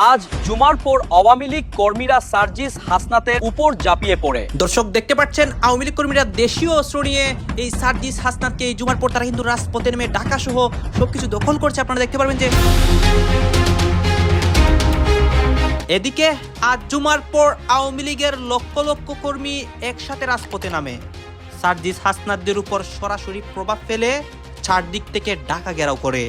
আজ জুমার পর আওয়ামী লীগ কর্মীরা সার্জিস হাসনাতের উপর ঝাঁপিয়ে পড়ে। দর্শক দেখতে পাচ্ছেন আওয়ামী লীগ কর্মীরা দেশীয় অস্ত্র নিয়ে এই সার্জিস হাসনাতকে এই জুমার পর তারা কিন্তু রাজপথে নেমে ঢাকা সহ সবকিছু দখল করছে। আপনারা দেখতে পারবেন যে এদিকে আজ জুমার পর আওয়ামী লীগের লক্ষ লক্ষ কর্মী একসাথে রাজপথে নামে সার্জিস হাসনাতদের উপর সরাসরি প্রভাব ফেলে চারদিক থেকে ঢাকা ঘেরাও করে।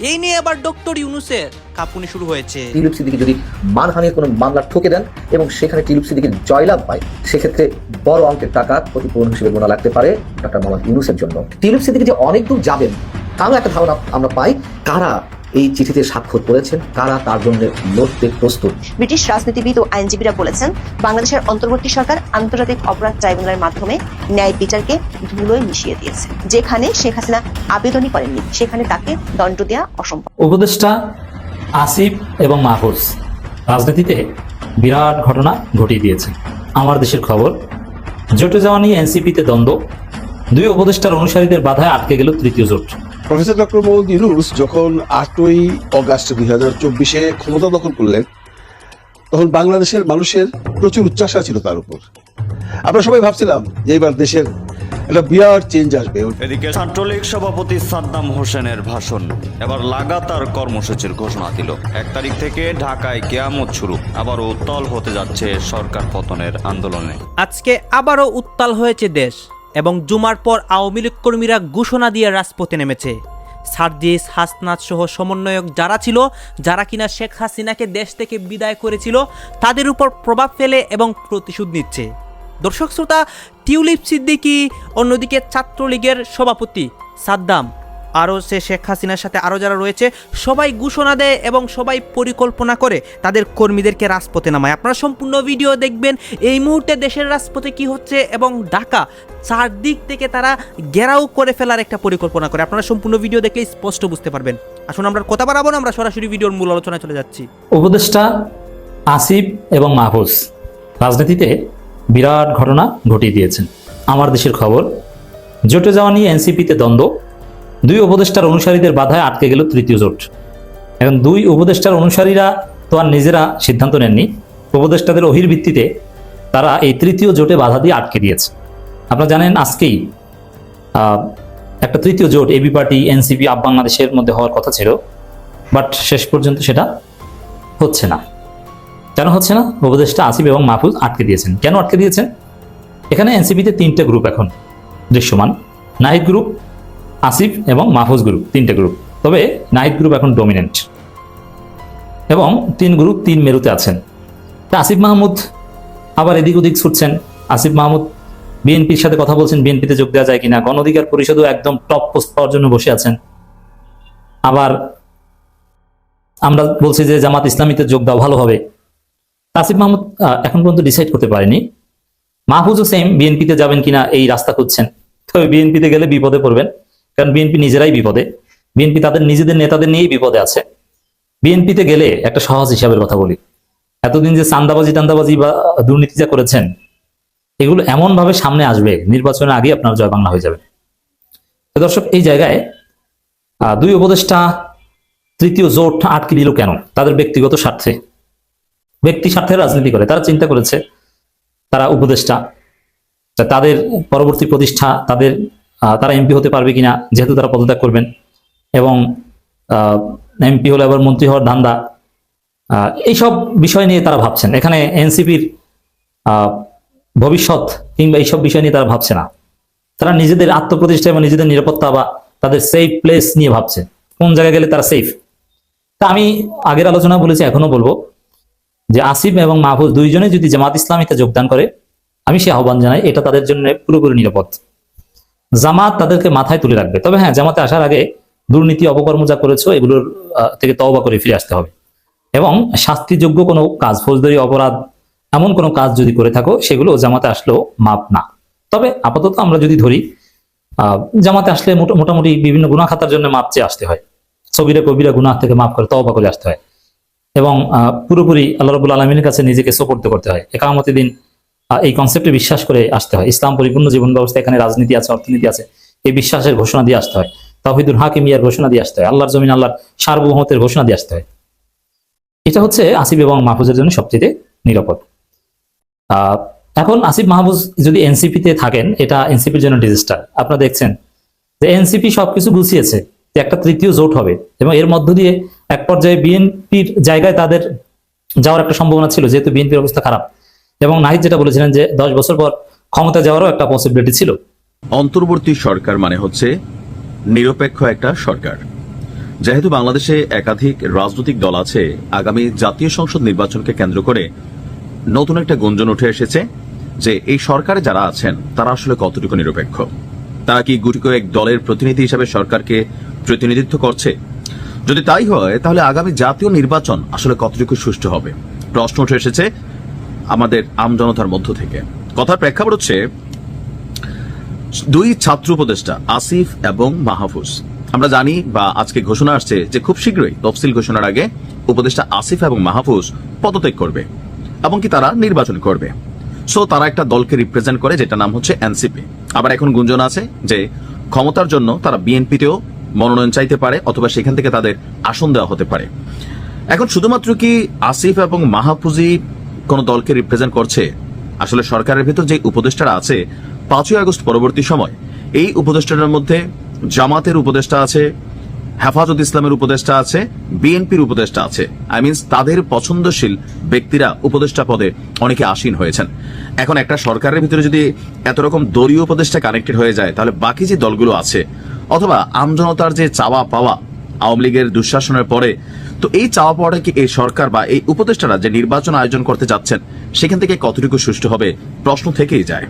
এই নিয়ে আবার ডক্টর ইউনূসের কাঁপুনি শুরু হয়েছে। টিউলিপ সিদ্দিকী যদি মানহানির কোনো মামলা ঠকে দেন এবং সেখানে টিউলিপ সিদ্দিকীর জয়লাভ পায়, সেক্ষেত্রে বড় অঙ্কের টাকা ক্ষতিপূরণ হিসেবে গোনা লাগতে পারে ডক্টর মোহাম্মদ ইউনূসের জন্য। টিউলিপ সিদ্দিকী যে অনেক দূর যাবেন তারও একটা ধারণা আমরা পাই। কারা এই চিঠিতে স্বাক্ষর করেছেন, কারা তার জন্য লড়তে প্রস্তুত। ব্রিটিশ রাজনীতিবিদ ও আইনজীবীরা বলেছেন, বাংলাদেশের অন্তর্বর্তী সরকার আন্তর্জাতিক অপরাধ ট্রাইব্যুনালের মাধ্যমে ন্যায় বিচারকে ধুলোয় মিশিয়ে দিয়েছে। যেখানে শেখ হাসিনা আবেদনই করেননি, সেখানে তাকে দণ্ড দেওয়া অসম্ভব। উপদেষ্টা আসিফ এবং মাহফুজ রাজনীতিতে বিরাট ঘটনা ঘটিয়ে দিয়েছে। আমার দেশের খবর, জোটে যাওয়া নিয়ে এনসিপিতে দ্বন্দ্ব, দুই উপদেষ্টার অনুসারীদের বাধায় আটকে গেল তৃতীয় জোট। প্রফেসর ডক্টর মোহাম্মদ ইউনূস যখন 8ই অগাস্ট 2024 ক্ষমতা দখল করলেন, তখন বাংলাদেশের মানুষের প্রচুর উচ্চাসা ছিল তার উপর। আমরা সবাই ভাবছিলাম যে এবার দেশের একটা বিরাট চেঞ্জ আসবে। এদিকে ছাত্রলীগ সভাপতি সাদ্দাম হোসেনের ভাষণ, এবার লাগাতার কর্মসূচির ঘোষণা দিল। 1 তারিখ থেকে ঢাকায় কিয়ামত শুরু, আবারও উত্তাল হতে যাচ্ছে সরকার পতনের আন্দোলনে। আজকে আবারও উত্তাল হয়েছে দেশ এবং জুমার পর আওয়ামী লীগ কর্মীরা ঘোষণা দিয়ে রাজপথে নেমেছে। সার্জিস হাসনাত সহ সমন্বয়ক যারা ছিল, যারা কিনা শেখ হাসিনাকে দেশ থেকে বিদায় করেছিল, তাদের উপর প্রভাব ফেলে এবং প্রতিশোধ নিচ্ছে। দর্শক শ্রোতা, টিউলিপ সিদ্দিকী, অন্যদিকে ছাত্রলীগের সভাপতি সাদ্দাম, আরও সে শেখ হাসিনার সাথে আরও যারা রয়েছে, সবাই ঘোষণা দেয় এবং সবাই পরিকল্পনা করে তাদের কর্মীদেরকে রাজপথে নামায়। আপনারা সম্পূর্ণ ভিডিও দেখবেন এই মুহূর্তে দেশের রাজপথে কি হচ্ছে এবং ঢাকা চারদিক থেকে তারা ঘেরাও করে ফেলার একটা পরিকল্পনা করে। আপনারা সম্পূর্ণ ভিডিও দেখলে স্পষ্ট বুঝতে পারবেন। আসুন আমরা কথা বাড়াবো না, আমরা সরাসরি ভিডিওর মূল আলোচনায় চলে যাচ্ছি। উপদেষ্টা আসিফ এবং মাহফুজ রাজনীতিতে বিরাট ঘটনা ঘটিয়ে দিয়েছেন। আমার দেশের খবর, জোটে যাওয়া নিয়ে এনসিপিতে দ্বন্দ্ব, দুই উপদেষ্টার অনুসারীদের বাধায় আটকে গেল তৃতীয় জোট। এখন দুই উপদেষ্টার অনুসারীরা তো আর নিজেরা সিদ্ধান্ত নেননি, উপদেষ্টাদের অহির ভিত্তিতে তারা এই তৃতীয় জোটে বাধা দিয়ে আটকে দিয়েছে। আপনারা জানেন আজকেই একটা তৃতীয় জোট এবি পার্টি এনসিপি আপ বাংলাদেশের মধ্যে হওয়ার কথা ছিল, বাট শেষ পর্যন্ত সেটা হচ্ছে না। কেন হচ্ছে না? উপদেষ্টা আসিফ এবং মাহফুজ আটকে দিয়েছেন। কেন আটকে দিয়েছেন? এখানে এনসিপিতে 3টে গ্রুপ এখন দৃশ্যমান, নাহিদ গ্রুপ, আসিফ এবং মাহফুজ গ্রুপ, 3টে গ্রুপ। তবে নাহিদ গ্রুপ এখন ডমিনেন্ট এবং 3 গ্রুপ 3 মেরুতে আছেন। তা আসিফ মাহমুদ আবার এদিক ওদিক ছুটছেন। আসিফ মাহমুদ বিএনপির সাথে কথা বলছেন, বিএনপিতে যোগ দেওয়া যায় কিনা। গণ অধিকার পরিষদও একদম টপ পোস্ট পাওয়ার জন্য বসে আছেন। আবার আমরা বলছি যে জামাত ইসলামীতে যোগ দেওয়া ভালো হবে। আসিফ মাহমুদ এখন পর্যন্ত ডিসাইড করতে পারেনি। মাহফুজও সেম, বিএনপিতে যাবেন কিনা এই রাস্তা খুঁজছেন। তবে বিএনপিতে গেলে বিপদে পড়বেন, কারণ বিএনপি নিজেরাই বিপদে। বিএনপি তাদের নিজেদের নেতাদের নিয়েই বিপদে আছে। বিএনপিতে গেলে একটা সহজ হিসাবের কথা বলি, এতদিন যে চান্দাবাজি টান্দাবাজি বা দুর্নীতি যা করেছেন, এগুলো এমন ভাবে সামনে আসবে, নির্বাচনের আগে আপনার জয় বাংলা হয়ে যাবে। তো দর্শক, এই জায়গায় দুই উপদেষ্টা তৃতীয় জোট আটকে দিল কেন? তাদের ব্যক্তিগত স্বার্থে, ব্যক্তি স্বার্থে রাজনীতি করে। তারা চিন্তা করেছে তারা উপদেষ্টা, তাদের পরবর্তী প্রতিষ্ঠা, তারা এমপি হতে পারবে কিনা, যেহেতু তারা পদত্যাগ করবেন, এবং এমপি হলে আবার মন্ত্রী হওয়ার ধান্দা, এইসব বিষয় নিয়ে তারা ভাবছেন। এখানে এনসিপির ভবিষ্যৎ কিংবা এইসব বিষয় নিয়ে তারা ভাবছে না। তারা নিজেদের আত্মপ্রতিষ্ঠা এবং নিজেদের নিরাপত্তা বা তাদের সেফ প্লেস নিয়ে ভাবছে, কোন জায়গায় গেলে তারা সেফ। তা আমি আগের আলোচনা বলেছি, এখনো বলবো যে আসিফ এবং মাহফুজ দুইজনে যদি জামাত ইসলামীতে যোগদান করে, আমি সে আহ্বান জানাই, এটা তাদের জন্য পুরোপুরি নিরাপদ। জামাত তাদেরকে মাথায় তুলে রাখবে। তবে হ্যাঁ, জামাতে আসার আগে দুর্নীতি অপকর্ম যা করেছো এগুলোর থেকে তওবা করে ফিরে আসতে হবে, এবং শাস্তিযোগ্য কোনো কাজ, ফৌজদারি অপরাধ এমন কোনো কাজ যদি করে থাকো, সেগুলো জামাতে আসলেও মাপ না। তবে আপাতত আমরা যদি ধরি, জামাতে আসলে মোটামুটি বিভিন্ন গুনাহ খাতার জন্য মাপ চেয়ে আসতে হয়, সগীরা কবিরা গুনাহ থেকে মাপ করে তওবা করে আসতে হয়, এবং পুরোপুরি আল্লাহ রাব্বুল আলামিনের কাছে নিজেকে সোপর্দ করতে হয়। ইকামতের দিন এই কনসেপ্টে বিশ্বাস করে আসতে হয়। ইসলাম পরিপূর্ণ জীবন ব্যবস্থা, এখানে রাজনীতি আছে, অর্থনীতি আছে, এই বিশ্বাসের ঘোষণা দিয়ে আসতে হয়। তাওহীদুল হাকিমিয়ার ঘোষণা দিয়ে আসতে হয়। আল্লাহর জমিন আল্লাহর সার্বভৌমত্বের ঘোষণা দিয়ে আসতে হয়। এটা হচ্ছে আসিফ এবং মাহফুজের জন্য সবচেয়ে নিরাপদ। এখন আসিফ মাহফুজ যদি এনসিপিতে থাকেন, এটা এনসিপির জন্য ডিজাস্টার। আপনারা দেখছেন যে এনসিপি সবকিছু গুছিয়েছে, একটা তৃতীয় জোট হবে এবং এর মধ্য দিয়ে এক পর্যায়ে বিএনপির জায়গায় তাদের যাওয়ার একটা সম্ভাবনা ছিল, যেহেতু বিএনপির অবস্থা খারাপ। এবং নাহিদ যেটা বলেছিলেন যে 10 বছর পর ক্ষমতা যাওয়ারও একটা পসিবিলিটি ছিল। অন্তর্বর্তী সরকার মানে হচ্ছে নিরপেক্ষ একটা সরকার। যেহেতু বাংলাদেশে একাধিক রাজনৈতিক দল আছে, আগামী জাতীয় সংসদ নির্বাচনকে কেন্দ্র করে নতুন একটা গুঞ্জন উঠে এসেছে যে এই সরকারে যারা আছেন তারা আসলে কতটুকু নিরপেক্ষ, তারা কি গুটি কয়েক দলের প্রতিনিধি হিসাবে সরকারকে প্রতিনিধিত্ব করছে। যদি তাই হয় তাহলে আগামী জাতীয় নির্বাচন আসলে কতটুকু সুষ্ঠু হবে, প্রশ্ন উঠে এসেছে আমাদের আমজনতার মধ্য থেকে। কথার প্রেক্ষাপট হচ্ছে দুই ছাত্র উপদেষ্টা আসিফ এবং মাহফুজ, আমরা জানি বা আজকে ঘোষণা আসছে যে খুব শীঘ্রই তফসিল ঘোষণার আগে উপদেষ্টা আসিফ এবং মাহফুজ পদত্যাগ করবে এবং কি তারা নির্বাচন করবে। সো তারা একটা দলকে রিপ্রেজেন্ট করে, যেটা নাম হচ্ছে এনসিপি। আবার এখন গুঞ্জন আছে যে ক্ষমতার জন্য তারা বিএনপিতেও মনোনয়ন চাইতে পারে অথবা সেখান থেকে তাদের আসন দেওয়া হতে পারে। এখন শুধুমাত্র কি আসিফ এবং মাহফুজই কোন দলকে রিপ্রেজেন্ট করছে? আসলে সরকারের ভিতর যে উপদেষ্টারা আছে 5ই আগস্ট পরবর্তী সময় এই উপদেষ্টাদের মধ্যে জামাতের উপদেষ্টা আছে, হেফাজত ইসলামের উপদেষ্টা আছে, বিএনপির উপদেষ্টা আছে। আই মিনস তাদের পছন্দশীল ব্যক্তিরা উপদেষ্টা পদে অনেকে আসীন হয়েছেন। এখন একটা সরকারের ভিতরে যদি এত রকম দলীয় উপদেষ্টা কানেক্টেড হয়ে যায়, তাহলে বাকি যে দলগুলো আছে অথবা আমজনতার যে চাওয়া পাওয়া আওয়ামী লীগের দুঃশাসনের পরে, তো এই চাওয়া পাওয়াটা কি এই সরকার বা এই উপদেষ্টারা যে নির্বাচন আয়োজন করতে যাচ্ছেন সেখান থেকে কতটুকু সুষ্ঠু হবে, প্রশ্ন থেকেই যায়।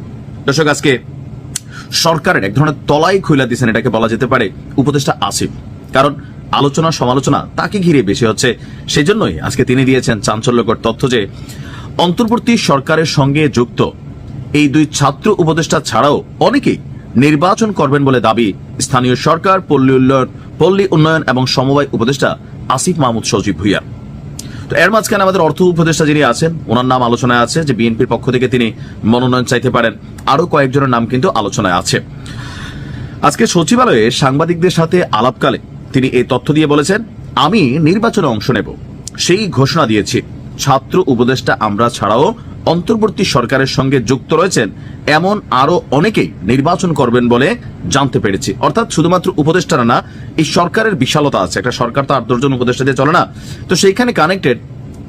দর্শক, আজকে সরকারের এক ধরনের তলাই খুইলা দিচ্ছেন, এটাকে বলা যেতে পারে উপদেষ্টা আসিফ। কারণ আলোচনা সমালোচনা তাকে ঘিরে বেশি হচ্ছে, সেজন্যই আজকে তিনি দিয়েছেন চাঞ্চল্যকর তথ্য যে অন্তর্বর্তী সরকারের সঙ্গে যুক্ত এই দুই ছাত্র উপদেষ্টা ছাড়াও অনেকেই নির্বাচন করবেন বলে দাবি স্থানীয় সরকার, পল্লী উন্নয়ন এবং সমবায় উপদেষ্টা আসিফ মাহমুদ সজীব ভুইয়া। তো এর মাঝখানে আমাদের অর্থ উপদেষ্টা যিনি আছেন, ওনার নাম আলোচনায় আছে যে বিএনপির পক্ষ থেকে তিনি মনোনয়ন চাইতে পারেন। আরো কয়েকজনের নাম কিন্তু আলোচনায় আছে। আজকে সচিবালয়ে সাংবাদিকদের সাথে আলাপকালে তিনি এই তথ্য দিয়ে বলেছেন, আমি নির্বাচনে অংশ নেব, সেই ঘোষণা দিয়েছি। ছাত্র উপদেষ্টা আমরা ছাড়াও অন্তর্বর্তী সরকারের সঙ্গে যুক্ত রয়েছেন এমন আরো অনেকেই নির্বাচন করবেন বলে জানতে পেরেছি। অর্থাৎ শুধুমাত্র উপদেষ্টারা না, এই সরকারের বিশালতা আছে। একটা সরকার তো 8-10 জন উপদেষ্টা দিয়ে চলে না, তো সেইখানে কানেক্টেড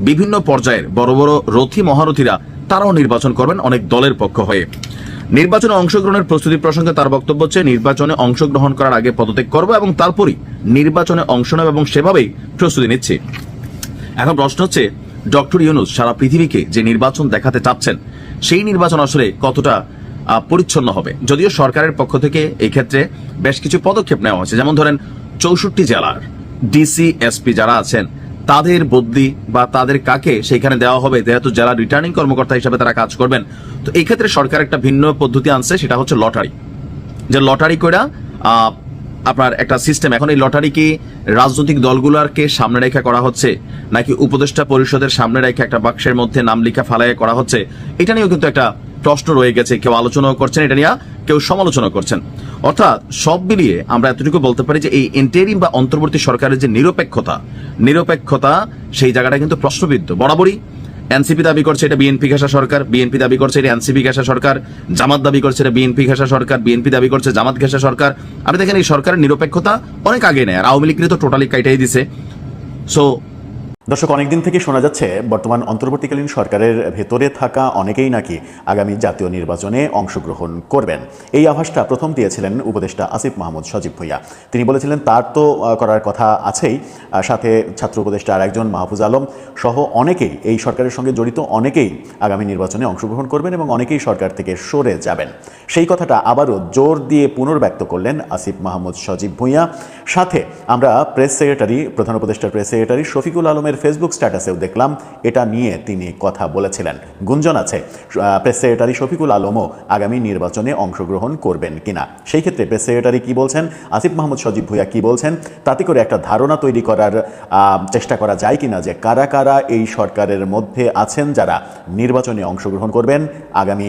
বিভিন্ন পর্যায়ের বড় বড় রথী মহারথীরা তারাও নির্বাচন করবেন অনেক দলের পক্ষ হয়ে। নির্বাচনে অংশগ্রহণের প্রস্তুতি প্রসঙ্গে তার বক্তব্য হচ্ছে, নির্বাচনে অংশগ্রহণ করার আগে পদত্যাগ করবো এবং তারপরই নির্বাচনে অংশ নেব এবং সেভাবেই প্রস্তুতি নিচ্ছি। এখন প্রশ্ন হচ্ছে, ডক্টর ইউনূস সারা পৃথিবীকে যে নির্বাচন দেখাতে চাচ্ছেন, সেই নির্বাচন আসলে কতটা পরিচ্ছন্ন হবে? যদিও সরকারের পক্ষ থেকে এই ক্ষেত্রে বেশ কিছু পদক্ষেপ নেওয়া হয়েছে, যেমন ধরেন 64 জেলার ডিসি এসপি যারা আছেন তাদের বদলি বা তাদের কাকে সেখানে দেওয়া হবে, যেহেতু জেলা রিটার্নিং কর্মকর্তা হিসাবে তারা কাজ করবেন। তো এই ক্ষেত্রে সরকার একটা ভিন্ন পদ্ধতি আনছে, সেটা হচ্ছে লটারি। যে লটারি করে আপনার একটা সিস্টেম। এখন এই লটারি কি রাজনৈতিক দলগুলোকে সামনে রেখে করা হচ্ছে নাকি উপদেষ্টা পরিষদের সামনে রেখে একটা বাক্সের মধ্যে নাম লেখা ফালাইয়া করা হচ্ছে? এটা নিয়েও কিন্তু একটা প্রশ্ন রয়ে গেছে। কেউ আলোচনাও করছেন এটা নিয়ে, কেউ সমালোচনা করছেন। অর্থাৎ সব মিলিয়ে আমরা এতটুকু বলতে পারি যে এই ইন্টারিম বা অন্তর্বর্তী সরকারের যে নিরপেক্ষতা সেই জায়গাটা কিন্তু প্রশ্নবিদ্ধ বরাবরই। এনসিপি দাবি করছে এটা বিএনপি ঘেঁষা সরকার, বিএনপি দাবি করছে এটা এনসিপি ঘেঁষা সরকার, জামাত দাবি করছে এটা বিএনপি ঘেঁষা সরকার, বিএনপি দাবি করছে জামাত ঘেঁষা সরকার। আপনি দেখেন এই সরকারের নিরপেক্ষতা অনেক আগে নেয়, আর আওয়ামী লীগ তো টোটালি কাইটাই দিছে। সো দর্শক, অনেকদিন থেকে শোনা যাচ্ছে বর্তমান অন্তর্বর্তীকালীন সরকারের ভেতরে থাকা অনেকেই নাকি আগামী জাতীয় নির্বাচনে অংশগ্রহণ করবেন। এই আভাসটা প্রথম দিয়েছিলেন উপদেষ্টা আসিফ মাহমুদ সজীব ভুইয়া। তিনি বলেছিলেন তার তো করার কথা আছেই, সাথে ছাত্র উপদেষ্টা আর একজন মাহফুজ আলম সহ অনেকেই এই সরকারের সঙ্গে জড়িত অনেকেই আগামী নির্বাচনে অংশগ্রহণ করবেন এবং অনেকেই সরকার থেকে সরে যাবেন। সেই কথাটা আবারও জোর দিয়ে পুনর্ব্যক্ত করলেন আসিফ মাহমুদ সজীব ভুইয়া। সাথে আমরা প্রধান উপদেষ্টার প্রেস সেক্রেটারি শফিকুল আলমের ফেসবুক স্ট্যাটাসেও দেখলাম এটা নিয়ে তিনি কথা বলেছিলেন। গুঞ্জন আছে প্রেস সেক্রেটারি শফিকুল আলমও আগামী নির্বাচনে অংশগ্রহণ করবেন কিনা। সেই ক্ষেত্রে প্রেস সেক্রেটারি কি বলছেন, আসিফ মাহমুদ সজীব ভুইয়া কি বলছেন, তাতে করে একটা ধারণা তৈরি করার চেষ্টা করা যায় কিনা যে কারা কারা এই সরকারের মধ্যে আছেন যারা নির্বাচনে অংশগ্রহণ করবেন আগামী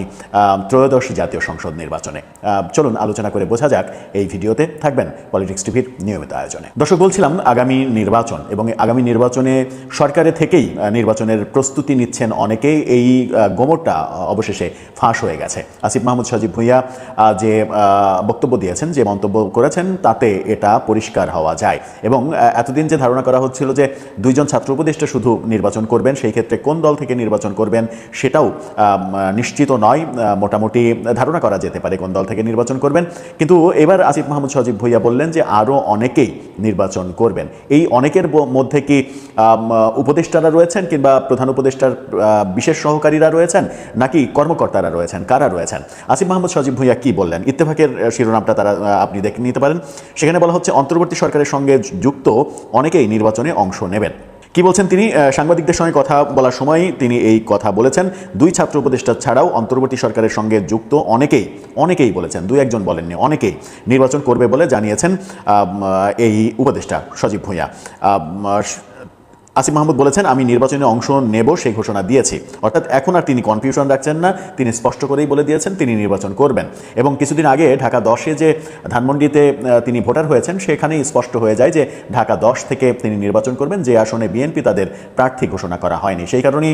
ত্রয়োদশ জাতীয় সংসদ নির্বাচনে। চলুন আলোচনা করে বোঝা যাক। এই ভিডিওতে থাকবেন পলিটিক্স টিভির নিয়মিত আয়োজনে। দর্শক, বলছিলাম আগামী নির্বাচন এবং আগামী নির্বাচনে সরকারে থেকেই নির্বাচনের প্রস্তুতি নিচ্ছেন অনেকেই, এই গোমরটা অবশেষে ফাঁস হয়ে গেছে। আসিফ মাহমুদ সজীব ভুঁইয়া যে বক্তব্য দিয়েছেন, যে মন্তব্য করেছেন, তাতে এটা পরিষ্কার হওয়া যায়। এবং এতদিন যে ধারণা করা হচ্ছিল যে দুইজন ছাত্র উপদেষ্টা শুধু নির্বাচন করবেন, সেই ক্ষেত্রে কোন দল থেকে নির্বাচন করবেন সেটাও নিশ্চিত নয়। মোটামুটি ধারণা করা যেতে পারে কোন দল থেকে নির্বাচন করবেন, কিন্তু এবার আসিফ মাহমুদ সজীব ভুঁইয়া বললেন যে আরও অনেকেই নির্বাচন করবেন। এই অনেকের মধ্যে কি উপদেষ্টারা রয়েছেন, কিংবা প্রধান উপদেষ্টার বিশেষ সহকারীরা রয়েছেন, নাকি কর্মকর্তারা রয়েছেন, কারা রয়েছেন? আসিফ মাহমুদ সজীব ভুঁইয়া কি বললেন? ইত্তেফাকের শিরোনামটা আপনি দেখে নিতে পারেন। সেখানে বলা হচ্ছে অন্তর্বর্তী সরকারের সঙ্গে যুক্ত অনেকেই নির্বাচনে অংশ নেবেন। কি বলছেন তিনি? সাংবাদিকদের সঙ্গে কথা বলার সময় তিনি এই কথা বলেছেন। দুই ছাত্র উপদেষ্টা ছাড়াও অন্তর্বর্তী সরকারের সঙ্গে যুক্ত অনেকেই বলেছেন, দুই একজন বলেননি, অনেকেই নির্বাচন করবে বলে জানিয়েছেন এই উপদেষ্টা সজীব ভুঁইয়া। আসিফ মাহমুদ বলেছেন, আমি নির্বাচনে অংশ নেব সেই ঘোষণা দিয়েছি। অর্থাৎ এখন আর তিনি কনফিউশন রাখছেন না, তিনি স্পষ্ট করেই বলে দিয়েছেন তিনি নির্বাচন করবেন। এবং কিছুদিন আগে ঢাকা 10-এ যে ধানমন্ডিতে তিনি ভোটার হয়েছেন, সেখানেই স্পষ্ট হয়ে যায় যে ঢাকা 10 থেকে তিনি নির্বাচন করবেন, যে আসনে বিএনপি তাদের প্রার্থী ঘোষণা করা হয়নি। সেই কারণেই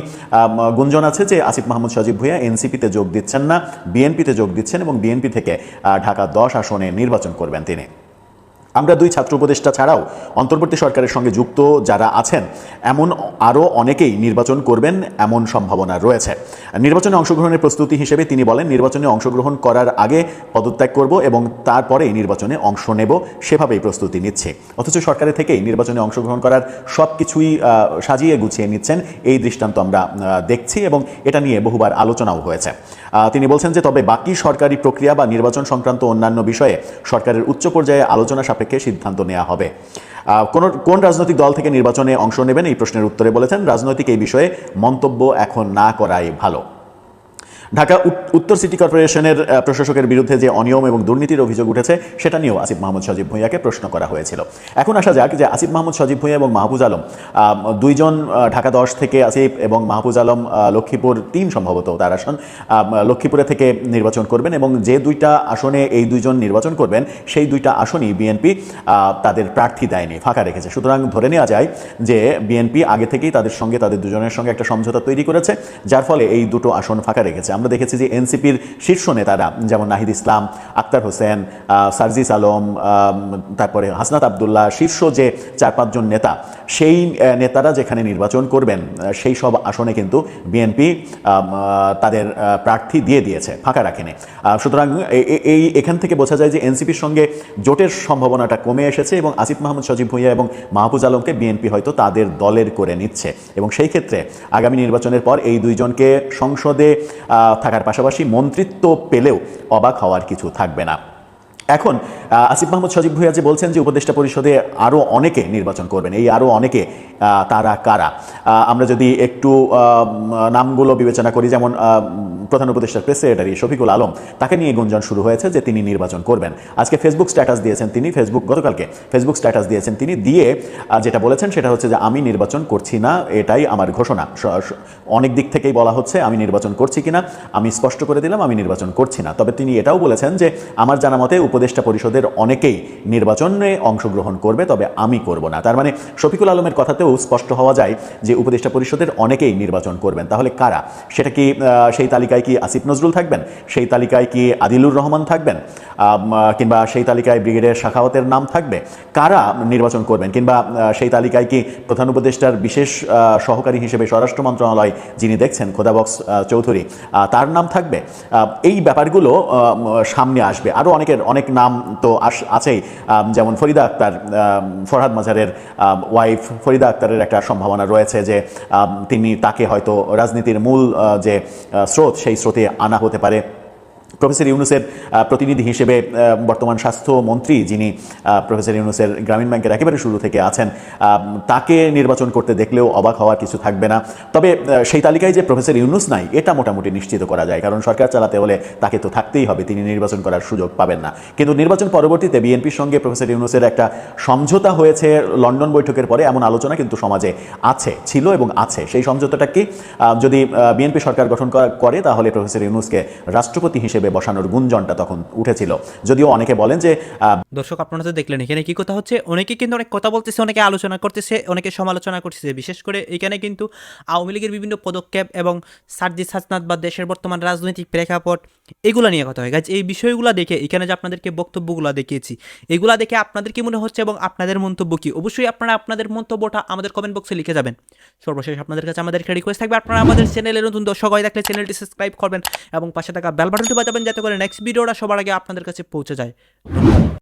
গুঞ্জন আছে যে আসিফ মাহমুদ সজীব ভুঁইয়া এনসিপিতে যোগ দিচ্ছেন না, বিএনপিতে যোগ দিচ্ছেন এবং বিএনপি থেকে ঢাকা 10 আসনে নির্বাচন করবেন তিনি। আমরা দুই ছাত্র উপদেষ্টা ছাড়াও অন্তর্বর্তী সরকারের সঙ্গে যুক্ত যারা আছেন এমন আরও অনেকেই নির্বাচন করবেন এমন সম্ভাবনা রয়েছে। নির্বাচনে অংশগ্রহণের প্রস্তুতি হিসেবে তিনি বলেন, নির্বাচনে অংশগ্রহণ করার আগে পদত্যাগ করব এবং তারপরেই নির্বাচনে অংশ নেব, সেভাবেই প্রস্তুতি নিচ্ছে। অথচ সরকারের থেকেই নির্বাচনে অংশগ্রহণ করার সব কিছুই সাজিয়ে গুছিয়ে নিচ্ছেন, এই দৃষ্টান্ত আমরা দেখছি এবং এটা নিয়ে বহুবার আলোচনাও হয়েছে। তিনি বলছেন যে তবে বাকি সরকারি প্রক্রিয়া বা নির্বাচন সংক্রান্ত অন্যান্য বিষয়ে সরকারের উচ্চ পর্যায়ে আলোচনা সাপেক্ষে সিদ্ধান্ত নেওয়া হবে। কোন রাজনৈতিক দল থেকে নির্বাচনে অংশ নেবেন এই প্রশ্নের উত্তরে বলেছেন, রাজনৈতিক এই বিষয়ে মন্তব্য এখন না করাই ভালো। ঢাকা উত্তর সিটি কর্পোরেশনের প্রশাসকের বিরুদ্ধে যে অনিয়ম এবং দুর্নীতির অভিযোগ উঠেছে, সেটা নিয়েও আসিফ মাহমুদ সজীব ভুঁইয়াকে প্রশ্ন করা হয়েছিল। এখন আসা যাক যে আসিফ মাহমুদ সজীব ভুঁইয়া এবং মাহফুজ আলম, দুইজন ঢাকা 10 থেকে আসিফ এবং মাহফুজ আলম লক্ষ্মীপুর 3 সম্ভবত তার আসন, লক্ষ্মীপুরে থেকে নির্বাচন করবেন এবং যে দুইটা আসনে এই দুইজন নির্বাচন করবেন, সেই দুইটা আসনই বিএনপি তাদের প্রার্থী দেয়নি, ফাঁকা রেখেছে। সুতরাং ধরে নেওয়া যায় যে বিএনপি আগে থেকেই তাদের দুজনের সঙ্গে একটা সমঝোতা তৈরি করেছে, যার ফলে এই দুটো আসন ফাঁকা রেখেছে। আমরা দেখেছি যে এনসিপির শীর্ষ নেতারা যেমন নাহিদ ইসলাম, আক্তার হোসেন, সার্জিস আলম, তারপরে হাসনাত আবদুল্লাহ, শীর্ষ যে 4-5 জন নেতা, সেই নেতারা যেখানে নির্বাচন করবেন সেই সব আসনে কিন্তু বিএনপি তাদের প্রার্থী দিয়ে দিয়েছে, ফাঁকা রাখেনি। সুতরাং এখান থেকে বোঝা যায় যে এনসিপির সঙ্গে জোটের সম্ভাবনাটা কমে এসেছে এবং আসিফ মাহমুদ সজীব ভুঁইয়া এবং মাহফুজ আলমকে বিএনপি হয়তো তাদের দলের করে নিচ্ছে এবং সেই ক্ষেত্রে আগামী নির্বাচনের পর এই দুইজনকে সংসদে থাকার পাশাপাশি মন্ত্রিত্ব পেলেও অবাক হওয়ার কিছু থাকবে না। এখন আসিফ মাহমুদ সজীব ভুঁইয়া যে বলছেন যে উপদেষ্টা পরিষদে আরও অনেকে নির্বাচন করবেন, এই আরও অনেকে তারা কারা? আমরা যদি একটু নামগুলো বিবেচনা করি, যেমন প্রধান উপদেষ্টার প্রেস সেক্রেটারি শফিকুল আলম, তাকে নিয়ে গুঞ্জন শুরু হয়েছে যে তিনি নির্বাচন করবেন। আজকে ফেসবুক স্ট্যাটাস দিয়েছেন তিনি, গতকালকে ফেসবুক স্ট্যাটাস দিয়েছেন তিনি, দিয়ে যেটা বলেছেন সেটা হচ্ছে যে আমি নির্বাচন করছি না, এটাই আমার ঘোষণা। অনেক দিক থেকেই বলা হচ্ছে আমি নির্বাচন করছি কিনা, আমি স্পষ্ট করে দিলাম আমি নির্বাচন করছি না। তবে তিনি এটাও বলেছেন যে আমার জানা মতে উপদেষ্টা পরিষদের অনেকেই নির্বাচনে অংশগ্রহণ করবে, তবে আমি করব না। তার মানে শফিকুল আলমের কথাতেও স্পষ্ট হওয়া যায় যে উপদেষ্টা পরিষদের অনেকেই নির্বাচন করবেন। তাহলে কারা? সেটা কি সেই তালিকায় কি আসিফ নজরুল থাকবেন, সেই তালিকায় কি আদিলুর রহমান থাকবেন, কিংবা সেই তালিকায় ব্রিগেডিয়ার শাখাওয়াতের নাম থাকবে? কারা নির্বাচন করবেন? কিংবা সেই তালিকায় কি প্রধান উপদেষ্টার বিশেষ সহকারী হিসেবে স্বরাষ্ট্র মন্ত্রণালয় যিনি দেখছেন খোদাবক্স চৌধুরী, তার নাম থাকবে? এই ব্যাপারগুলো সামনে আসবে। আরও অনেক নাম তো আছেই, যেমন ফরিদা আক্তার, ফরহাদ মাজারের ওয়াইফ ফরিদা আক্তারের একটা সম্ভাবনা রয়েছে যে তাকে হয়তো রাজনীতির মূল যে স্রোত, সেই স্রোতে আনা হতে পারে। প্রফেসর ইউনূসের প্রতিনিধি হিসেবে বর্তমান স্বাস্থ্যমন্ত্রী যিনি প্রফেসর ইউনূসের গ্রামীণ ব্যাংকের একেবারে শুরু থেকে আছেন, তাকে নির্বাচন করতে দেখলেও অবাক হওয়ার কিছু থাকবে না। তবে সেই তালিকায় যে প্রফেসর ইউনূস নাই, এটা মোটামুটি নিশ্চিত করা যায়, কারণ সরকার চালাতে হলে তাকে তো থাকতেই হবে, তিনি নির্বাচন করার সুযোগ পাবেন না। কিন্তু নির্বাচন পরবর্তীতে বিএনপির সঙ্গে প্রফেসর ইউনূসের একটা সমঝোতা হয়েছে লন্ডন বৈঠকের পরে, এমন আলোচনা কিন্তু সমাজে ছিল এবং আছে। সেই সমঝোতাটা কি, যদি বিএনপি সরকার গঠন করে তাহলে প্রফেসর ইউনূসকে রাষ্ট্রপতি হিসেবে হিসেবে বসানোর গুঞ্জনটা তখন উঠেছিল। যদিও অনেকে বলেন যে দর্শক আপনারা তো দেখলেন এখানে কি কথা হচ্ছে, অনেকে কিন্তু অনেক কথা বলতেছে, অনেকে আলোচনা করতেছে, অনেকে সমালোচনা করতেছে। বিশেষ করে এখানে কিন্তু আওয়ামী লীগের বিভিন্ন পদক্ষেপ এবং সার্জিস হাসনাত বা দেশের বর্তমান রাজনৈতিক প্রেক্ষাপট এগুলো নিয়ে কথা হয়। গাইজ এই বিষয়গুলো দেখে এখানে যে আপনাদেরকে বক্তব্যগুলো দেখিয়েছি এগুলা দেখে আপনাদের কি মনে হচ্ছে এবং আপনাদের মন্তব্য কি, অবশ্যই আপনারা আপনাদের মন্তব্যটা আমাদের কমেন্ট বক্সে লিখে যাবেন। সর্বশেষ আপনাদের কাছে আমাদের একটা রিকোয়েস্ট থাকবে, আপনারা আমাদের চ্যানেলে নতুন দর্শক হয়ে থাকলে চ্যানেলটি সাবস্ক্রাইব করবেন এবং পাশে থাকা বেল বাটনটি বাজাবেন যাতে করে নেক্সট ভিডিওটা সবার আগে আপনাদের কাছে পৌঁছে যায়।